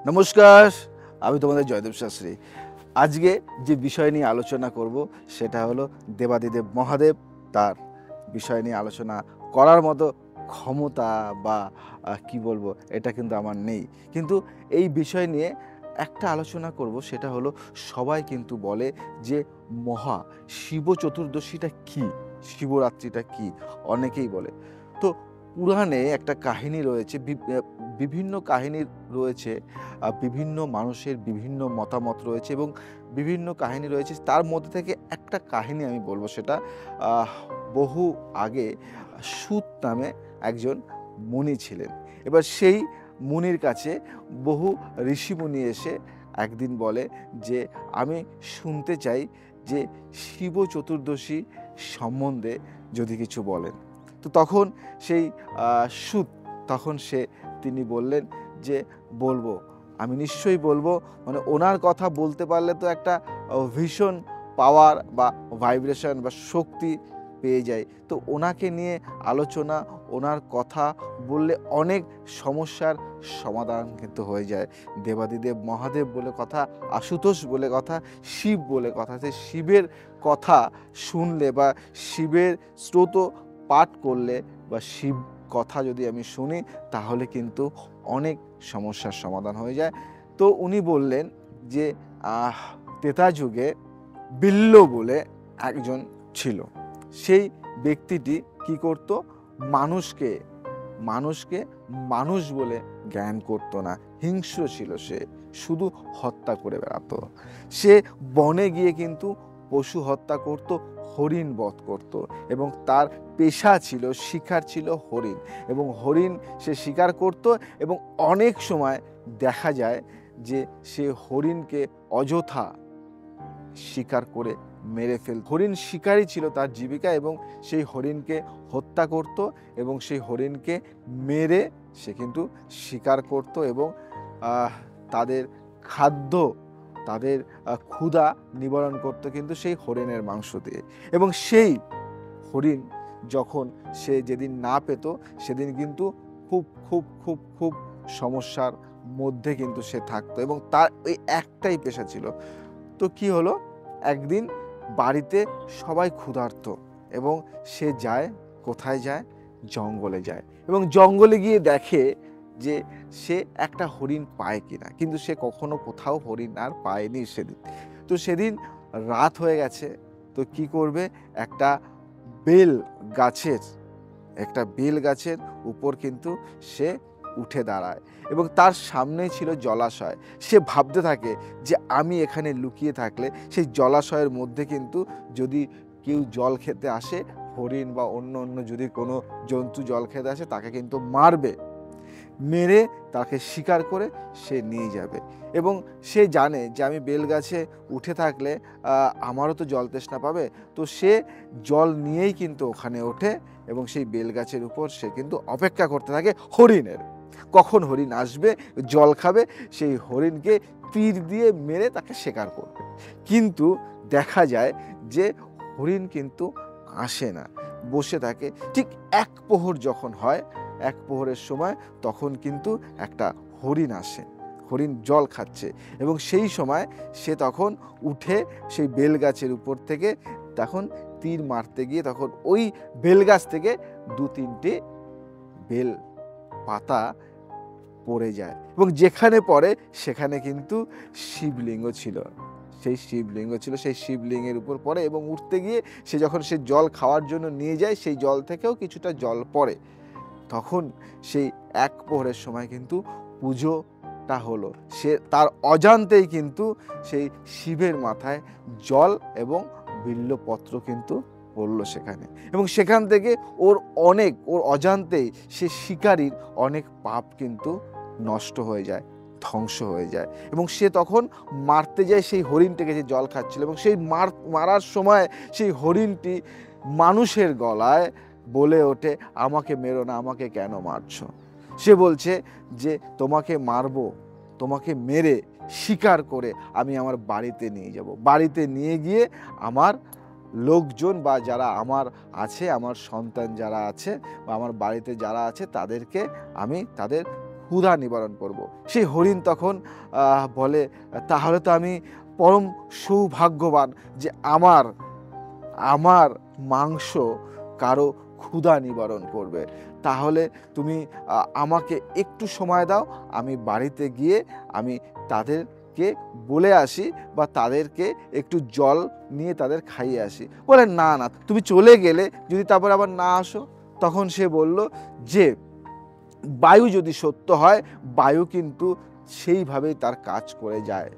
নমস্কার, আমি তোমাদের জয়দেব শাস্ত্রী। আজকে যে বিষয় নিয়ে আলোচনা করব সেটা হলো দেবাদিদেব মহাদেব। তার বিষয় নিয়ে আলোচনা করার মতো ক্ষমতা বা কি বলবো, এটা কিন্তু আমার নেই। কিন্তু এই বিষয় নিয়ে একটা আলোচনা করব, সেটা হলো সবাই কিন্তু বলে যে মহা শিব চতুর্দশীটা কী, শিবরাত্রিটা কী, অনেকেই বলে। তো পুরাণে একটা কাহিনী রয়েছে, বিভিন্ন কাহিনী রয়েছে, বিভিন্ন মানুষের বিভিন্ন মতামত রয়েছে এবং বিভিন্ন কাহিনী রয়েছে। তার মধ্যে থেকে একটা কাহিনী আমি বলবো, সেটা বহু আগে সুত নামে একজন মুনি ছিলেন। এবার সেই মুনির কাছে বহু ঋষিমুনি এসে একদিন বলে যে আমি শুনতে চাই যে শিব চতুর্দশী সম্বন্ধে যদি কিছু বলেন। তো তখন সেই সুত তিনি বললেন যে বলবো, আমি নিশ্চয়ই বলবো। মানে ওনার কথা বলতে পারলে তো একটা ভীষণ পাওয়ার বা ভাইব্রেশন বা শক্তি পেয়ে যায়। তো ওনাকে নিয়ে আলোচনা, ওনার কথা বললে অনেক সমস্যার সমাধান কিন্তু হয়ে যায়। দেবাদিদেব মহাদেব বলে কথা, আশুতোষ বলে কথা, শিব বলে কথা। যে শিবের কথা শুনলে বা শিবের স্তোত্র পাঠ করলে বা শিব কথা যদি আমি শুনি, তাহলে কিন্তু অনেক সমস্যার সমাধান হয়ে যায়। তো উনি বললেন যে ত্রেতা যুগে বিল্ল বলে একজন ছিল। সেই ব্যক্তিটি কি করত? মানুষকে মানুষ বলে জ্ঞান করত না, হিংস্র ছিল। সে শুধু হত্যা করে বেড়াতো। সে বনে গিয়ে কিন্তু পশু হত্যা করত, হরিণ বধ করত এবং তার পেশা ছিল, শিকার ছিল হরিণ। এবং হরিণ সে শিকার করত এবং অনেক সময় দেখা যায় যে সে হরিণকে অযথা শিকার করে মেরে ফেলত। হরিণ শিকারই ছিল তার জীবিকা এবং সেই হরিণকে হত্যা করত এবং সেই হরিণকে মেরে সে কিন্তু শিকার করত এবং তাদের খাদ্য, তাদের ক্ষুধা নিবারণ করত কিন্তু সেই হরিণের মাংস দিয়ে। এবং সেই হরিণ যখন সে যেদিন না পেত, সেদিন কিন্তু খুব খুব খুব খুব সমস্যার মধ্যে কিন্তু সে থাকতো এবং তার ওই একটাই পেশা ছিল। তো কি হলো, একদিন বাড়িতে সবাই ক্ষুধার্ত এবং সে যায়, কোথায় যায়? জঙ্গলে যায় এবং জঙ্গলে গিয়ে দেখে যে সে একটা হরিণ পায় কিনা, কিন্তু সে কখনো কোথাও হরিণ আর পায়নি সেদিন। তো সেদিন রাত হয়ে গেছে। তো কি করবে, একটা বেল গাছের উপর কিন্তু সে উঠে দাঁড়ায় এবং তার সামনে ছিল জলাশয়। সে ভাবতে থাকে যে আমি এখানে লুকিয়ে থাকলে সেই জলাশয়ের মধ্যে কিন্তু যদি কেউ জল খেতে আসে, হরিণ বা অন্য যদি কোনো জন্তু জল খেতে আসে, তাকে কিন্তু মেরে তাকে শিকার করে সে নিয়ে যাবে। এবং সে জানে যে আমি বেলগাছে উঠে থাকলে আমারও তো জল তৃষ্ণা পাবে। তো সে জল নিয়েই কিন্তু ওখানে ওঠে এবং সেই বেলগাছের উপর সে কিন্তু অপেক্ষা করতে থাকে হরিণের। কখন হরিণ আসবে, জল খাবে, সেই হরিণকে তীর দিয়ে মেরে তাকে শিকার করবে। কিন্তু দেখা যায় যে হরিণ কিন্তু আসে না, বসে থাকে। ঠিক এক প্রহর যখন হয়, এক প্রহরের সময়, তখন কিন্তু একটা হরিণ আসে। হরিণ জল খাচ্ছে এবং সেই সময় সে তখন উঠে সেই বেলগাছের উপর থেকে তখন তীর মারতে গিয়ে তখন ওই বেলগাছ থেকে 2-3টে বেল পাতা পড়ে যায় এবং যেখানে পড়ে সেখানে কিন্তু শিবলিঙ্গ ছিল। সেই শিবলিঙ্গের উপর পড়ে এবং উঠতে গিয়ে সে যখন সে জল খাওয়ার জন্য নিয়ে যায়, সেই জল থেকেও কিছুটা জল পড়ে। তখন সেই এক প্রহরের সময় কিন্তু পুজোটা হলো। সে তার অজান্তেই কিন্তু সেই শিবের মাথায় জল এবং বিল্বপত্র কিন্তু পড়লো সেখানে এবং সেখান থেকে ওর অজান্তেই সে শিকারীর অনেক পাপ কিন্তু নষ্ট হয়ে যায়, ধ্বংস হয়ে যায় এবং সে তখন মারতে যায় সেই হরিণটাকে যে জল খাচ্ছিল এবং সেই মারার সময় সেই হরিণটি মানুষের গলায় বলে ওঠে, আমাকে মেরো না, আমাকে কেন মারছো? সে বলছে যে তোমাকে মারবো, তোমাকে মেরে শিকার করে আমি আমার বাড়িতে নিয়ে যাব। বাড়িতে নিয়ে গিয়ে আমার লোকজন বা যারা আমার আছে, আমার সন্তান যারা আছে বা আমার বাড়িতে যারা আছে, তাদেরকে আমি তাদের ক্ষুধা নিবারণ করব। সেই হরিণ তখন বলে, তাহলে তো আমি পরম সৌভাগ্যবান যে আমার আমার মাংস কারো ক্ষুধা নিবারণ করবে। তাহলে তুমি আমাকে একটু সময় দাও, আমি বাড়িতে গিয়ে আমি তাদেরকে বলে আসি বা তাদেরকে একটু জল নিয়ে তাদের খাইয়ে আসি। বলে, না না, তুমি চলে গেলে যদি তারপর আবার না আসো? তখন সে বলল যে বায়ু যদি সত্য হয়, বায়ু কিন্তু সেইভাবেই তার কাজ করে যায়।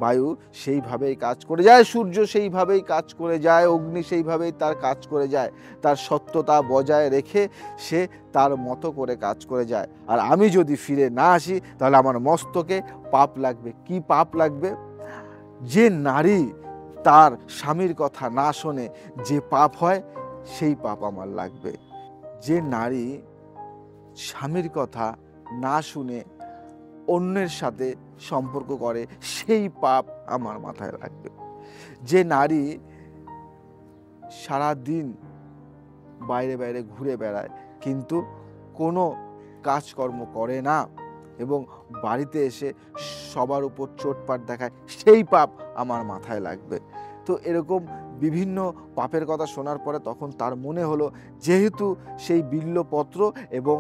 বায়ু সেইভাবেই কাজ করে যায়, সূর্য সেইভাবেই কাজ করে যায়, অগ্নি সেইভাবেই তার কাজ করে যায়। তার সত্যতা বজায় রেখে সে তার মতো করে কাজ করে যায়। আর আমি যদি ফিরে না আসি তাহলে আমার মস্তকে পাপ লাগবে। কি পাপ লাগবে? যে নারী তার স্বামীর কথা না শোনে যে পাপ হয়, সেই পাপ আমার লাগবে। যে নারী স্বামীর কথা না শুনে অন্যের সাথে সম্পর্ক করে, সেই পাপ আমার মাথায় লাগবে। যে নারী সারা দিন বাইরে বাইরে ঘুরে বেড়ায় কিন্তু কোনো কাজকর্ম করে না এবং বাড়িতে এসে সবার উপর চোটপাট দেখায়, সেই পাপ আমার মাথায় লাগবে। তো এরকম বিভিন্ন পাপের কথা শোনার পরে তখন তার মনে হলো, যেহেতু সেই বিল্বপত্র এবং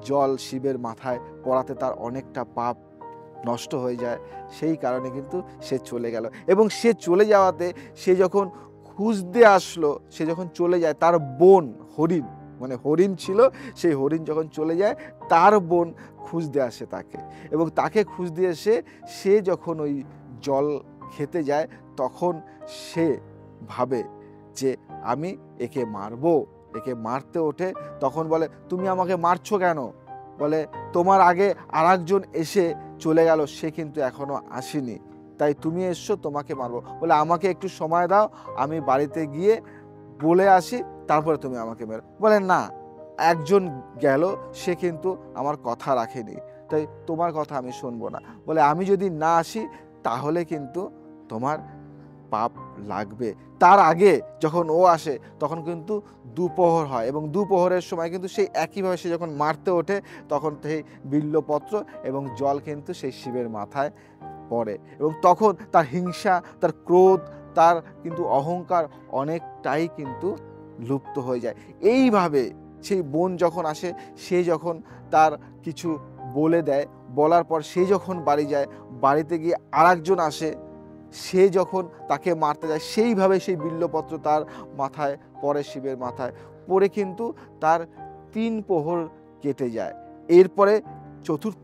জল শিবের মাথায় পড়াতে তার অনেকটা পাপ নষ্ট হয়ে যায়, সেই কারণে কিন্তু সে চলে গেল। এবং সে চলে যাওয়াতে সে যখন খুঁজতে আসলো, সে যখন চলে যায়, তার বোন হরিণ, মানে হরিণ ছিল, সেই হরিণ যখন চলে যায় তার বোন খুঁজতে আসে তাকে, এবং তাকে খুঁজতে এসে সে যখন ওই জল খেতে যায় তখন সে ভাবে যে আমি একে মারবো। একে মারতে ওঠে, তখন বলে, তুমি আমাকে মারছো কেন? বলে, তোমার আগে আরেকজন এসে চলে গেল, সে কিন্তু এখনো আসেনি, তাই তুমি এসছো, তোমাকে মারবো। বলে, আমাকে একটু সময় দাও, আমি বাড়িতে গিয়ে বলে আসি, তারপরে তুমি আমাকে মেরো। বলে, না, একজন গেল, সে কিন্তু আমার কথা রাখেনি, তাই তোমার কথা আমি শুনবো না। বলে, আমি যদি না আসি তাহলে কিন্তু তোমার পাপ লাগবে। তার আগে যখন ও আসে তখন কিন্তু দুপহর হয়, এবং দুপহরের সময় কিন্তু সেই একইভাবে সে যখন মারতে ওঠে তখন সেই বিল্বপত্র এবং জল কিন্তু সেই শিবের মাথায় পড়ে, এবং তখন তার হিংসা, তার ক্রোধ, তার কিন্তু অহংকার অনেকটাই কিন্তু লুপ্ত হয়ে যায়। এইভাবে সেই বোন যখন আসে, সে যখন তার কিছু বলে দেয়, বলার পর সে যখন বাড়ি যায়, বাড়িতে গিয়ে আরেকজন আসে, সে যখন তাকে মারতে যায়, সেইভাবে সেই বিল্বপত্র তার মাথায় পড়ে, শিবের মাথায় পড়ে কিন্তু তার 3 প্রহর কেটে যায়। এরপরে চতুর্থ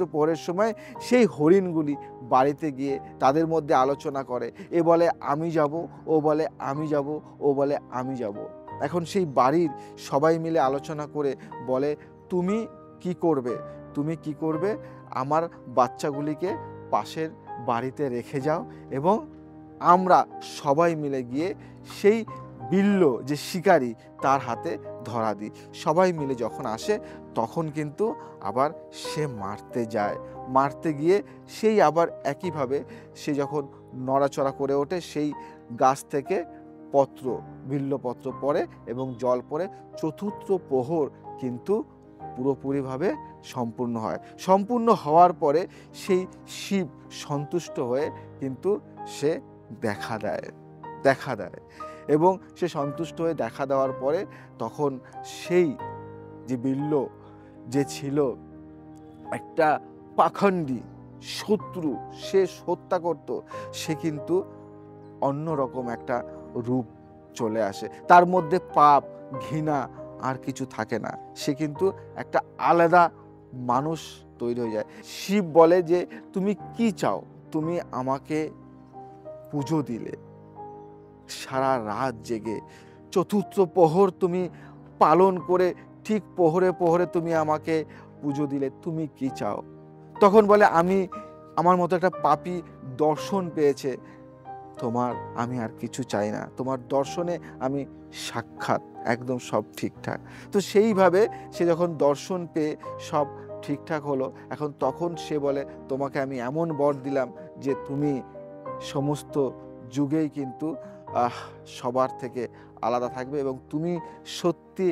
প্রহরের সময় সেই হরিণগুলি বাড়িতে গিয়ে তাদের মধ্যে আলোচনা করে। এ বলে আমি যাব, ও বলে আমি যাব, ও বলে আমি যাব। এখন সেই বাড়ির সবাই মিলে আলোচনা করে বলে, তুমি কি করবে? তুমি কি করবে? আমার বাচ্চাগুলিকে পাশের বাড়িতে রেখে যাও, এবং আমরা সবাই মিলে গিয়ে সেই বিল্ল যে শিকারী তার হাতে ধরা দিই। সবাই মিলে যখন আসে তখন কিন্তু আবার সে মারতে যায়। মারতে গিয়ে সেই আবার একইভাবে সে যখন নড়াচড়া করে ওঠে, সেই গাছ থেকে বিল্লপত্র পড়ে এবং জল পড়ে। চতুর্থ প্রহর কিন্তু পুরোপুরিভাবে সম্পূর্ণ হয়। সম্পূর্ণ হওয়ার পরে সেই শিব সন্তুষ্ট হয়ে কিন্তু সে দেখা দেয় এবং সে সন্তুষ্ট হয়ে দেখা দেওয়ার পরে তখন সেই যে বিল্ল যে ছিল একটা পাখণ্ডী শত্রু, সে হত্যা করত, সে কিন্তু অন্যরকম একটা রূপ চলে আসে। তার মধ্যে পাপ, ঘৃণা আর কিছু থাকে না, সে কিন্তু একটা আলাদা মানুষ তৈরি হয়ে যায়। শিব বলে যে তুমি কি চাও? তুমি আমাকে পুজো দিলে সারা রাত জেগে, চতুর্থ প্রহর তুমি পালন করে ঠিক প্রহরে প্রহরে তুমি আমাকে পুজো দিলে, তুমি কি চাও? তখন বলে, আমার মতো একটা পাপী দর্শন পেয়েছে, আমি আর কিছু চাই না, তোমার দর্শনে আমি সাক্ষাৎ, একদম সব ঠিকঠাক। তো সেইভাবে সে যখন দর্শন পেয়ে সব ঠিকঠাক হলো, এখন তখন সে বলে, তোমাকে আমি এমন বর দিলাম যে তুমি সমস্ত যুগেই কিন্তু সবার থেকে আলাদা থাকবে, এবং তুমি সত্যি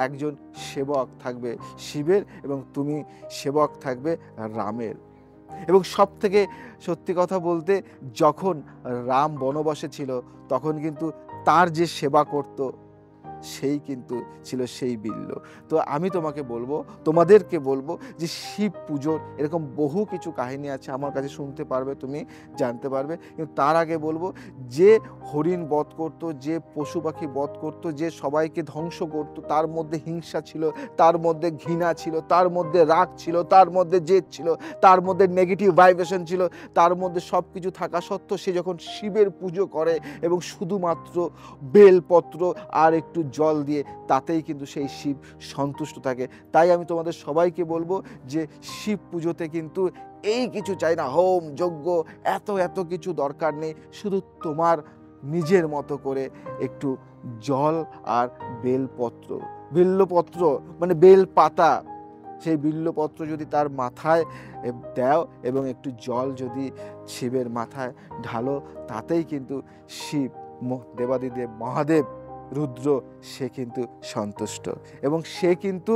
একজন সেবক থাকবে শিবের এবং তুমি সেবক থাকবে রামের। এবং সবথেকে সত্যি কথা বলতে, যখন রাম বনবাসে ছিল তখন কিন্তু তার যে সেবা করত সেই কিন্তু ছিল সেই বিল্ল। তো আমি তোমাকে বলবো, তোমাদেরকে বলবো যে শিব পুজোর এরকম বহু কিছু কাহিনী আছে, আমার কাছে শুনতে পারবে, তুমি জানতে পারবে। কিন্তু তার আগে বলবো, যে হরিণ বধ করতো, যে পশু পাখি বধ করতো, যে সবাইকে ধ্বংস করতো, তার মধ্যে হিংসা ছিল, তার মধ্যে ঘৃণা ছিল, তার মধ্যে রাগ ছিল, তার মধ্যে জেদ ছিল, তার মধ্যে নেগেটিভ ভাইব্রেশন ছিল, তার মধ্যে সব কিছু থাকা সত্ত্বেও সে যখন শিবের পুজো করে এবং শুধুমাত্র বেলপত্র আর একটু জল দিয়ে, তাতেই কিন্তু সেই শিব সন্তুষ্ট থাকে। তাই আমি তোমাদের সবাইকে বলবো যে শিব পুজোতে কিন্তু এই কিছু চাই না, হোম যজ্ঞ এত এত কিছু দরকার নেই। শুধু তোমার নিজের মতো করে একটু জল আর বেলপত্র, বিল্লপত্র মানে বেল পাতা, সেই বিল্লপত্র যদি তার মাথায় দাও এবং একটু জল যদি শিবের মাথায় ঢালো, তাতেই কিন্তু শিব দেবাদিদেব মহাদেব রুদ্র সে কিন্তু সন্তুষ্ট এবং সে কিন্তু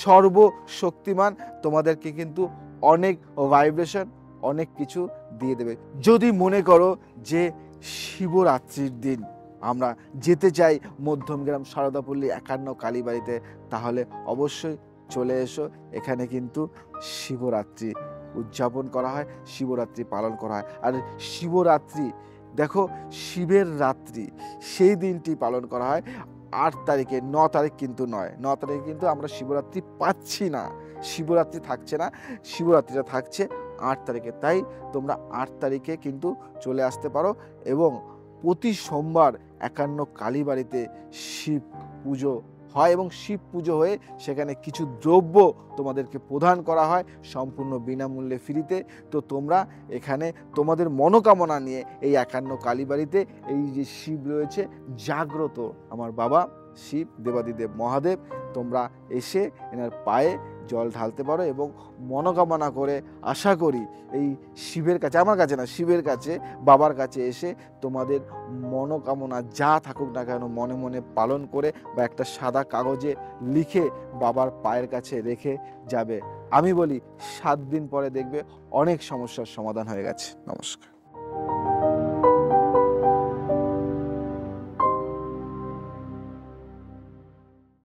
সর্বশক্তিমান। তোমাদেরকে কিন্তু অনেক ভাইব্রেশন, অনেক কিছু দিয়ে দেবে। যদি মনে করো যে শিবরাত্রির দিন আমরা যেতে চাই মধ্যমগ্রাম সারদাপল্লী 51 কালীবাড়িতে, তাহলে অবশ্যই চলে এসো। এখানে কিন্তু শিবরাত্রি উদযাপন করা হয়, শিবরাত্রি পালন করা হয়। আর শিবরাত্রি দেখো, শিবের রাত্রি সেই দিনটি পালন করা হয় 8 তারিখে, 9 তারিখ কিন্তু নয়। 9 তারিখে কিন্তু আমরা শিবরাত্রি পাচ্ছি না, শিবরাত্রি থাকছে না, শিবরাত্রিটা থাকছে 8 তারিখে। তাই তোমরা 8 তারিখে কিন্তু চলে আসতে পারো। এবং প্রতি সোমবার 51 কালীবাড়িতে শিব পুজো হয় এবং শিব পুজো হয়ে সেখানে কিছু দ্রব্য তোমাদেরকে প্রদান করা হয় সম্পূর্ণ বিনামূল্যে, ফ্রিতে। তো তোমরা এখানে তোমাদের মনোকামনা নিয়ে এই 51 কালীবাড়িতে এই যে শিব রয়েছে জাগ্রত আমার বাবা শিব দেবাদিদেব মহাদেব, তোমরা এসে এনার পায়ে জল ঢালতে পারো এবং মনোকামনা করে, আশা করি এই শিবের কাছে, আমার কাছে না, শিবের কাছে, বাবার কাছে এসে তোমাদের মনোকামনা যা থাকুক না কেন মনে মনে পালন করে বা একটা সাদা কাগজে লিখে বাবার পায়ের কাছে রেখে যাবে। আমি বলি 7 দিন পরে দেখবে অনেক সমস্যার সমাধান হয়ে গেছে। নমস্কার।